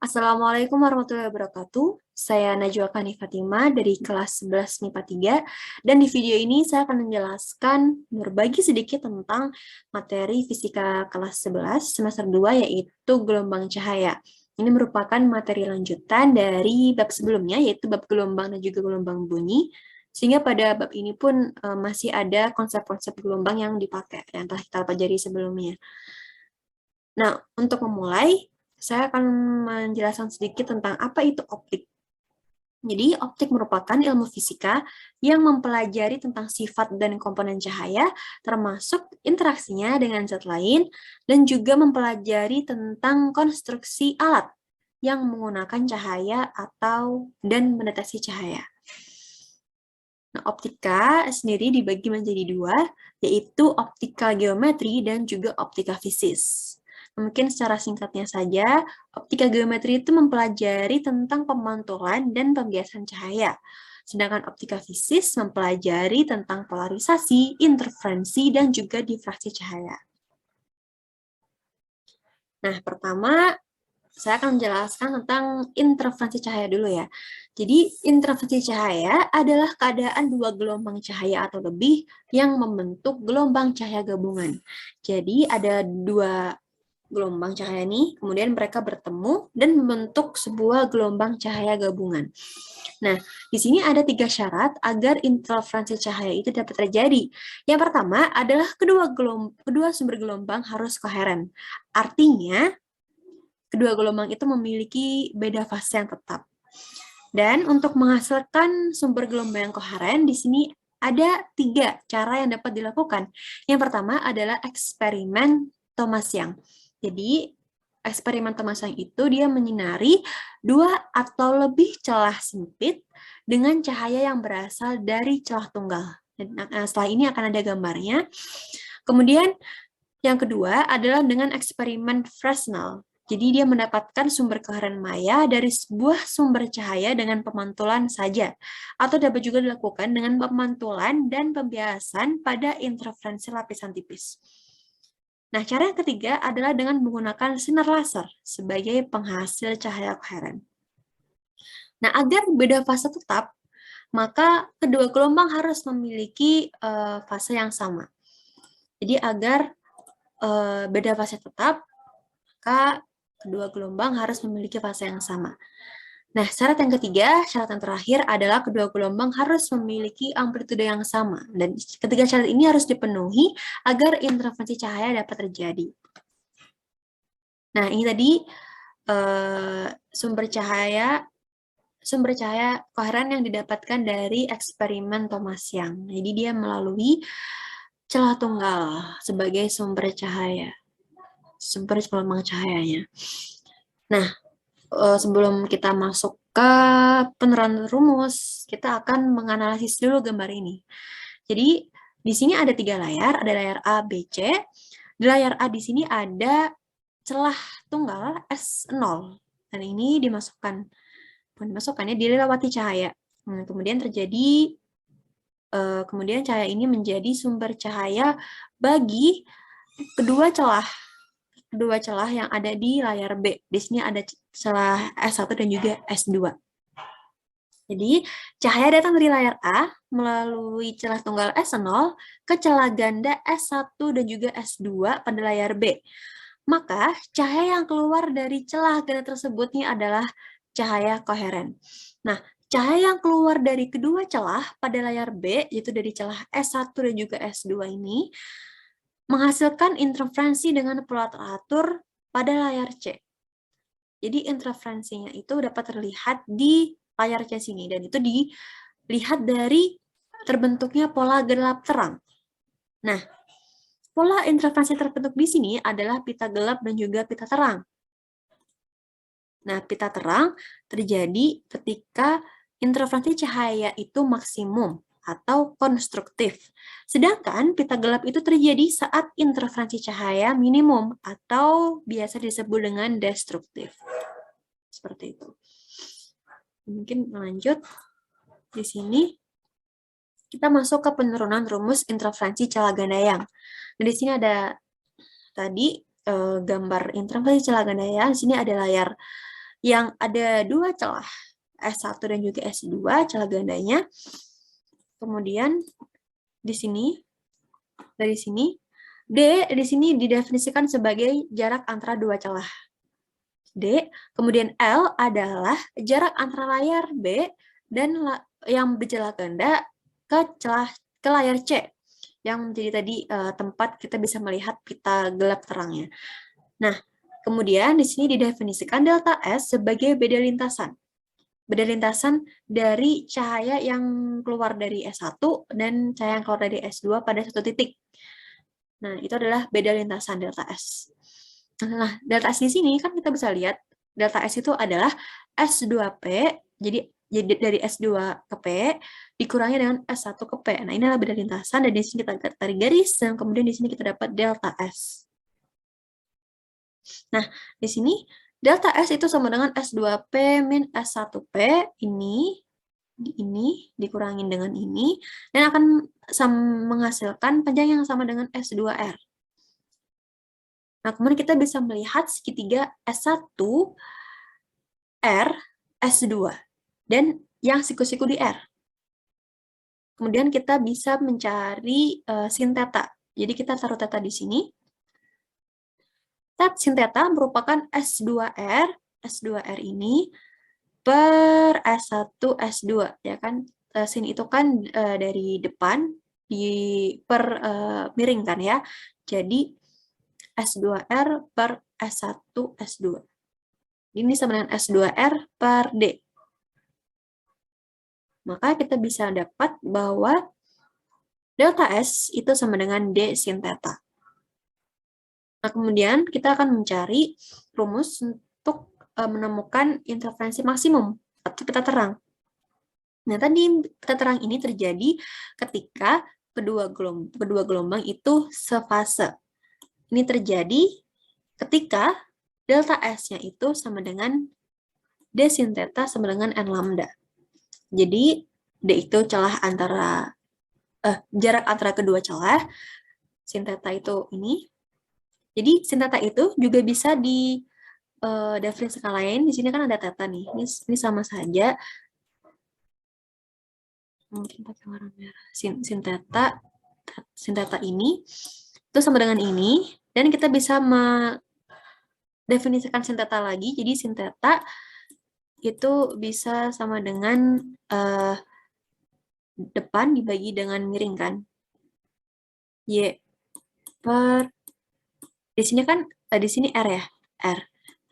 Assalamualaikum warahmatullahi wabarakatuh. Saya Najwa Kani Fatima dari kelas 11 MIPA 3, dan di video ini saya akan menjelaskan, berbagi sedikit tentang materi fisika kelas 11 semester 2, yaitu gelombang cahaya. Ini merupakan materi lanjutan dari bab sebelumnya, yaitu bab gelombang dan juga gelombang bunyi, sehingga pada bab ini pun masih ada konsep-konsep gelombang yang dipakai, yang telah kita pelajari sebelumnya. Nah, untuk memulai, saya akan menjelaskan sedikit tentang apa itu optik. Jadi, optik merupakan ilmu fisika yang mempelajari tentang sifat dan komponen cahaya, termasuk interaksinya dengan zat lain, dan juga mempelajari tentang konstruksi alat yang menggunakan cahaya dan mendeteksi cahaya. Nah, optika sendiri dibagi menjadi dua, yaitu optika geometri dan juga optika fisis. Mungkin secara singkatnya saja, optika geometri itu mempelajari tentang pemantulan dan pembiasan cahaya. Sedangkan optika fisis mempelajari tentang polarisasi, interferensi, dan juga difraksi cahaya. Nah, pertama, saya akan menjelaskan tentang interferensi cahaya dulu ya. Jadi, interferensi cahaya adalah keadaan dua gelombang cahaya atau lebih yang membentuk gelombang cahaya gabungan. Jadi, ada dua gelombang cahaya nih, kemudian mereka bertemu dan membentuk sebuah gelombang cahaya gabungan. Nah, di sini ada 3 syarat agar interferensi cahaya itu dapat terjadi. Yang pertama adalah kedua sumber gelombang harus koheren. Artinya, kedua gelombang itu memiliki beda fase yang tetap. Dan untuk menghasilkan sumber gelombang yang koheren, di sini ada 3 cara yang dapat dilakukan. Yang pertama adalah eksperimen Thomas Young. Jadi, eksperimen Thomas Young itu dia menyinari 2 atau lebih celah sempit dengan cahaya yang berasal dari celah tunggal. Setelah ini akan ada gambarnya. Kemudian, yang kedua adalah dengan eksperimen Fresnel. Jadi dia mendapatkan sumber koheren maya dari sebuah sumber cahaya dengan pemantulan saja, atau dapat juga dilakukan dengan pemantulan dan pembiasan pada interferensi lapisan tipis. Nah, cara yang ketiga adalah dengan menggunakan sinar laser sebagai penghasil cahaya koheren. Nah, agar beda fase tetap, maka kedua gelombang harus memiliki fase yang sama. Jadi agar beda fase tetap, maka kedua gelombang harus memiliki fase yang sama. Nah, syarat yang ketiga, syarat yang terakhir adalah kedua gelombang harus memiliki amplitude yang sama. Dan ketiga syarat ini harus dipenuhi agar interferensi cahaya dapat terjadi. Nah, ini tadi sumber cahaya koheren yang didapatkan dari eksperimen Thomas Young. Jadi dia melalui celah tunggal sebagai sumber gelombang cahayanya. Nah, sebelum kita masuk ke penerapan rumus, kita akan menganalisis dulu gambar ini. Jadi, di sini ada 3 layar, ada layar A, B, C. Di layar A di sini ada celah tunggal S0, dan ini dilewati cahaya. Kemudian cahaya ini menjadi sumber cahaya bagi kedua celah yang ada di layar B. Di sini ada celah S1 dan juga S2. Jadi, cahaya datang dari layar A melalui celah tunggal S0 ke celah ganda S1 dan juga S2 pada layar B. Maka, cahaya yang keluar dari celah ganda tersebut ini adalah cahaya koheren. Nah, cahaya yang keluar dari kedua celah pada layar B, yaitu dari celah S1 dan juga S2 ini, menghasilkan interferensi dengan pola teratur pada layar C. Jadi interferensinya itu dapat terlihat di layar C sini, dan itu dilihat dari terbentuknya pola gelap terang. Nah, pola interferensi terbentuk di sini adalah pita gelap dan juga pita terang. Nah, pita terang terjadi ketika interferensi cahaya itu maksimum atau konstruktif. Sedangkan pita gelap itu terjadi saat interferensi cahaya minimum atau biasa disebut dengan destruktif. Seperti itu. Mungkin lanjut. Di sini kita masuk ke penurunan rumus interferensi celah ganda Young. Nah, di sini ada tadi gambar interferensi celah ganda Young. Di sini ada layar yang ada dua celah, S1 dan juga S2, celah gandanya. Kemudian di sini, dari sini, D di sini didefinisikan sebagai jarak antara dua celah. D, kemudian L adalah jarak antara layar B dan yang bercelah ganda ke layar C, yang menjadi tadi tempat kita bisa melihat pita gelap terangnya. Nah, kemudian di sini didefinisikan delta S sebagai beda lintasan. Beda lintasan dari cahaya yang keluar dari S1 dan cahaya yang keluar dari S2 pada satu titik. Nah, itu adalah beda lintasan delta S. Nah, delta S di sini kan kita bisa lihat delta S itu adalah S2P, jadi dari S2 ke P dikurangi dengan S1 ke P. Nah, ini adalah beda lintasan, dan di sini kita tarik garis, dan kemudian di sini kita dapat delta S. Nah, di sini delta S itu sama dengan S2P min S1P, ini dikurangin dengan ini, dan akan menghasilkan panjang yang sama dengan S2R. Nah, kemudian kita bisa melihat segitiga S1, R, S2, dan yang siku-siku di R. Kemudian kita bisa mencari sin theta. Jadi kita taruh theta di sini. Sin theta merupakan S2R, S2R ini per S1, S2, ya kan? Sin itu kan dari depan miring kan ya. Jadi S2R per S1, S2. Ini sama dengan S2R per D. Maka kita bisa dapat bahwa delta S itu sama dengan D sin theta. Nah, kemudian kita akan mencari rumus untuk menemukan interferensi maksimum atau pita terang. Nah, tadi pita terang ini terjadi ketika kedua gelombang itu sefase. Ini terjadi ketika delta S-nya itu sama dengan D sin theta sama dengan N lambda. Jadi, D itu jarak antara kedua celah, sin theta itu ini. Jadi, sin theta itu juga bisa definisikan lain. Di sini kan ada theta nih. Ini sama saja. Mungkin pakai warna merah. Sin theta ini itu sama dengan ini. Dan kita bisa mendefinisikan sin theta lagi. Jadi, sin theta itu bisa sama dengan depan dibagi dengan miring kan. Y per, di sini kan, di sini R ya, R.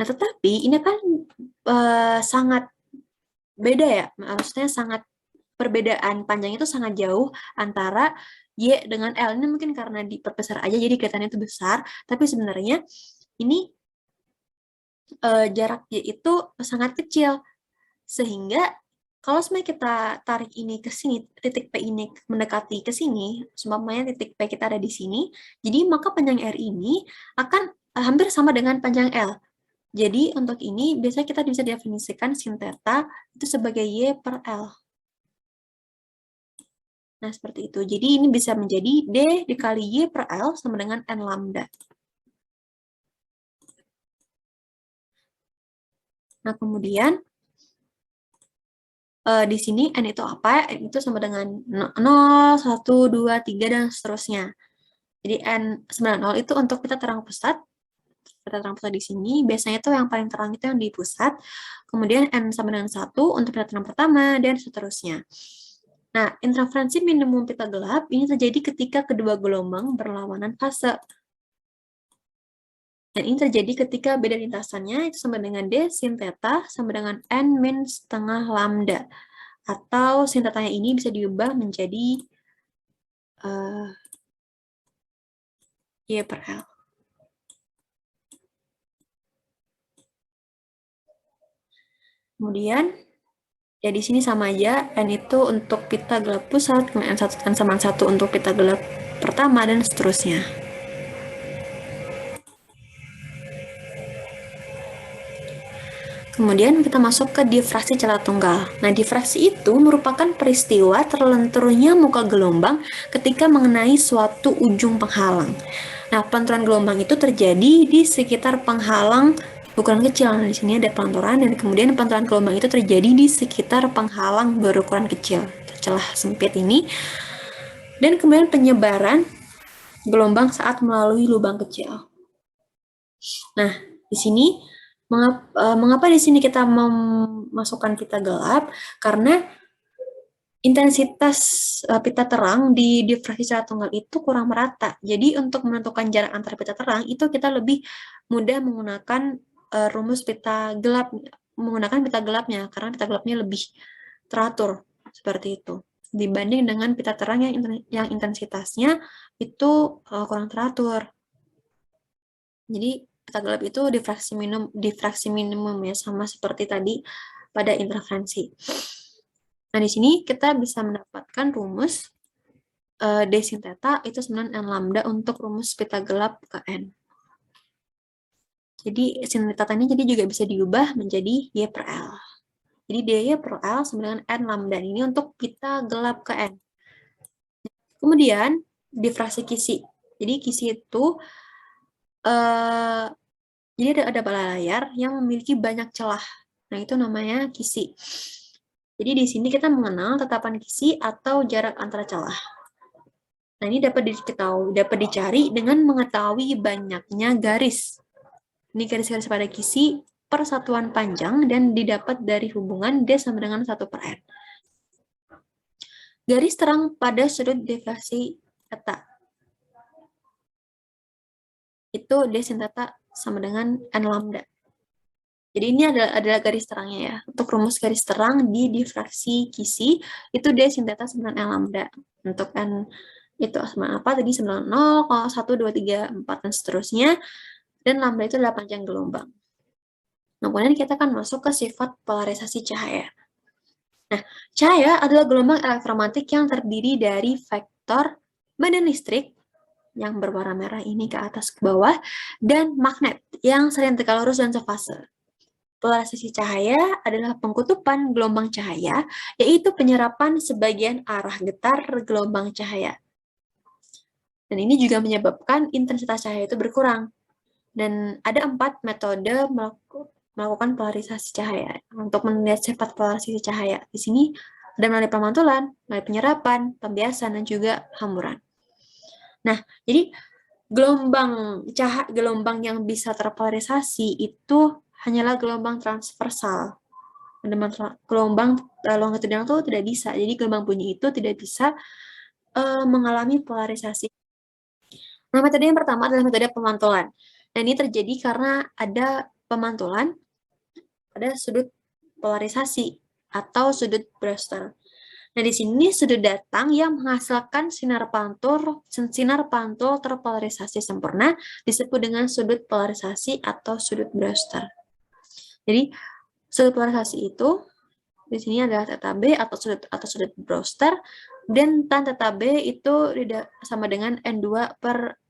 Nah, tetapi ini kan sangat beda ya, maksudnya sangat perbedaan panjang itu sangat jauh antara Y dengan L. Ini mungkin karena diperbesar aja jadi kelihatannya itu besar, tapi sebenarnya ini jarak Y itu sangat kecil, sehingga kalau sebenarnya kita tarik ini ke sini, titik P ini mendekati ke sini, seumpamanya titik P kita ada di sini, jadi maka panjang R ini akan hampir sama dengan panjang L. Jadi untuk ini biasanya kita bisa definisikan sin theta itu sebagai Y per L. Nah, seperti itu. Jadi ini bisa menjadi D dikali Y per L sama dengan N lambda. Nah, kemudian di sini N itu apa? N itu sama dengan 0, 1, 2, 3, dan seterusnya. Jadi N sebenarnya 0 itu untuk pita terang pusat. Pita terang pusat di sini, biasanya itu yang paling terang itu yang di pusat. Kemudian N sama dengan 1 untuk pita terang pertama, dan seterusnya. Nah, interferensi minimum pita gelap ini terjadi ketika kedua gelombang berlawanan fase. Dan ini terjadi ketika beda lintasannya itu sama dengan D sin theta sama dengan N min setengah lambda. Atau sin theta-nya ini bisa diubah menjadi Y per L. Kemudian, ya di sini sama aja, N itu untuk pita gelap pusat, kemudian N sama 1 untuk pita gelap pertama, dan seterusnya. Kemudian kita masuk ke difraksi celah tunggal. Nah, difraksi itu merupakan peristiwa terlenturnya muka gelombang ketika mengenai suatu ujung penghalang. Nah, pelenturan gelombang itu terjadi di sekitar penghalang ukuran kecil. Nah, di sini ada pelanturan, dan kemudian pelanturan gelombang itu terjadi di sekitar penghalang berukuran kecil, celah sempit ini, dan kemudian penyebaran gelombang saat melalui lubang kecil. Nah, di sini mengapa di sini kita memasukkan pita gelap? Karena intensitas pita terang di difraksi secara tunggal itu kurang merata. Jadi untuk menentukan jarak antara pita terang itu kita lebih mudah menggunakan rumus pita gelap, menggunakan pita gelapnya, karena pita gelapnya lebih teratur seperti itu dibanding dengan pita terang yang intensitasnya itu kurang teratur. Jadi pita gelap itu difraksi minimum ya, sama seperti tadi pada interferensi. Nah, di sini kita bisa mendapatkan rumus D sin theta itu 9 n lambda untuk rumus pita gelap ke n. Jadi sin theta ini jadi juga bisa diubah menjadi Y per L. Jadi dy per L sama dengan n lambda ini untuk pita gelap ke n. Kemudian difraksi kisi. Jadi kisi itu jadi ada bala layar yang memiliki banyak celah. Nah, itu namanya kisi. Jadi di sini kita mengenal tetapan kisi atau jarak antara celah. Nah, ini dapat dicari dengan mengetahui banyaknya garis. Ini garis-garis pada kisi per satuan panjang dan didapat dari hubungan D sama dengan 1 per N. Garis terang pada sudut difraksi theta. Itu D sin theta sama dengan N lambda. Jadi ini adalah garis terangnya ya. Untuk rumus garis terang di difraksi kisi, itu D sin theta sama dengan N lambda. Untuk N itu sama apa? Tadi 90, 1, 2, 3, 4, dan seterusnya. Dan lambda itu adalah panjang gelombang. Nah, kemudian kita akan masuk ke sifat polarisasi cahaya. Nah, cahaya adalah gelombang elektromagnetik yang terdiri dari vektor medan listrik yang berwarna merah ini ke atas ke bawah, dan magnet yang silintrikal lurus dan sefase. Polarisasi cahaya adalah pengkutupan gelombang cahaya, yaitu penyerapan sebagian arah getar gelombang cahaya. Dan ini juga menyebabkan intensitas cahaya itu berkurang. Dan ada 4 metode melakukan polarisasi cahaya. Untuk melihat sifat polarisasi cahaya, di sini ada melalui pemantulan, melalui penyerapan, pembiasan, dan juga hamburan. Nah, jadi gelombang yang bisa terpolarisasi itu hanyalah gelombang transversal. Gelombang longitudinal itu tidak bisa. Jadi gelombang bunyi itu tidak bisa mengalami polarisasi. Nah, metode yang pertama adalah metode pemantulan. Nah, ini terjadi karena ada pemantulan pada sudut polarisasi atau sudut Brewster. Nah, di sini sudut datang yang menghasilkan sinar pantul terpolarisasi sempurna disebut dengan sudut polarisasi atau sudut Brewster. Jadi, sudut polarisasi itu di sini adalah theta B atau sudut Brewster, dan tan theta B itu sama dengan N2 per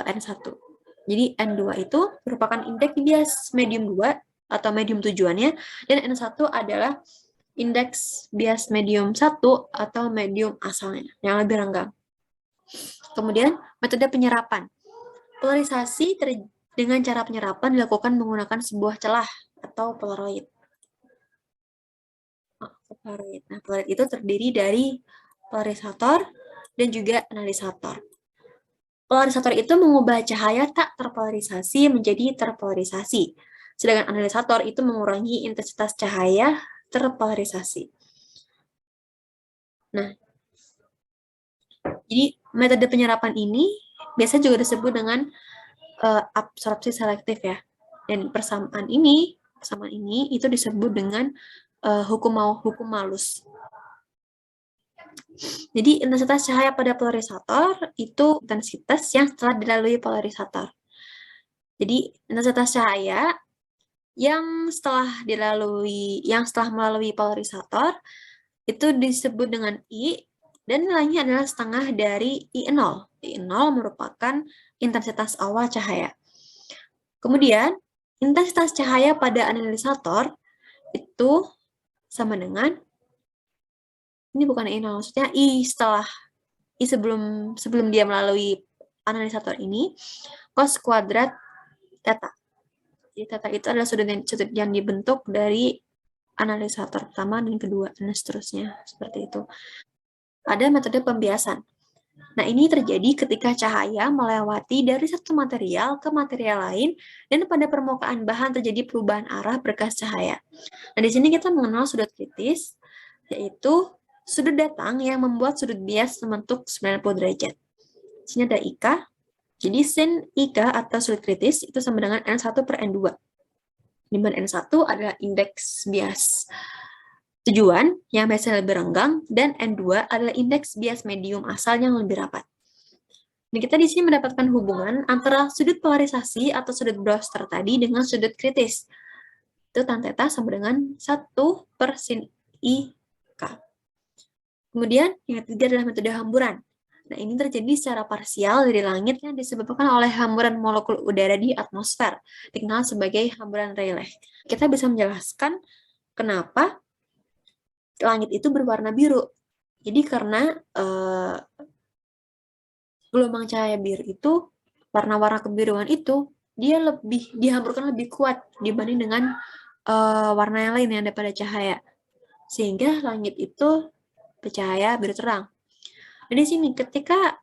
N1. Jadi N2 itu merupakan indeks bias medium 2 atau medium tujuannya, dan N1 adalah indeks bias medium 1 atau medium asalnya, yang lebih renggang. Kemudian, metode penyerapan. Polarisasi dengan cara penyerapan dilakukan menggunakan sebuah celah atau polaroid. Nah, polaroid itu terdiri dari polarisator dan juga analisator. Polarisator itu mengubah cahaya tak terpolarisasi menjadi terpolarisasi, sedangkan analisator itu mengurangi intensitas cahaya terpolarisasi. Nah, jadi metode penyerapan ini biasa juga disebut dengan absorpsi selektif ya. Dan persamaan ini itu disebut dengan hukum Malus. Jadi intensitas cahaya pada polarisator itu intensitas yang telah dilalui polarisator. Jadi intensitas cahaya yang setelah melalui polarisator itu disebut dengan I, dan nilainya adalah setengah dari I0. I0 merupakan intensitas awal cahaya. Kemudian, intensitas cahaya pada analisator itu sama dengan, ini bukan I0, maksudnya I sebelum dia melalui analisator ini, cos kuadrat theta. Jadi teta itu adalah sudut yang dibentuk dari analisator pertama dan kedua, dan seterusnya. Seperti itu. Ada metode pembiasan. Nah, ini terjadi ketika cahaya melewati dari satu material ke material lain, dan pada permukaan bahan terjadi perubahan arah berkas cahaya. Nah, di sini kita mengenal sudut kritis, yaitu sudut datang yang membuat sudut bias membentuk 90 derajat. Di sini ada IK. Jadi sin IK atau sudut kritis itu sama dengan N1 per N2. Di mana N1 adalah indeks bias tujuan yang biasanya lebih renggang, dan N2 adalah indeks bias medium asal yang lebih rapat. Nah, kita di sini mendapatkan hubungan antara sudut polarisasi atau sudut Brewster tadi dengan sudut kritis. Itu tan theta sama dengan 1 per sin IK. Kemudian, yang ketiga adalah metode hamburan. Nah, ini terjadi secara parsial dari langit yang disebabkan oleh hamburan molekul udara di atmosfer, dikenal sebagai hamburan Rayleigh. Kita bisa menjelaskan kenapa langit itu berwarna biru. Jadi karena gelombang cahaya biru itu, warna-warna kebiruan itu, dia lebih dihamburkan lebih kuat dibanding dengan warna yang lain yang ada pada cahaya. Sehingga langit itu bercahaya biru terang. Dan di sini ketika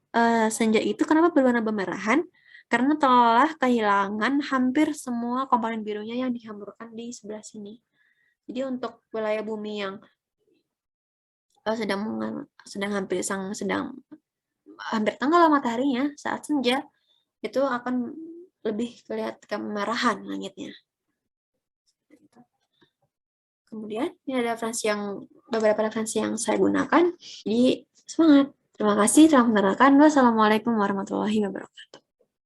senja itu kenapa berwarna kemerahan? Karena telah kehilangan hampir semua komponen birunya yang dihamburkan di sebelah sini. Jadi untuk wilayah bumi yang sedang hampir tenggelam mataharinya saat senja, itu akan lebih kelihatan kemerahan langitnya. Kemudian ini ada beberapa referensi yang saya gunakan. Jadi semangat. Terima kasih telah mendengarkan. Wassalamualaikum warahmatullahi wabarakatuh.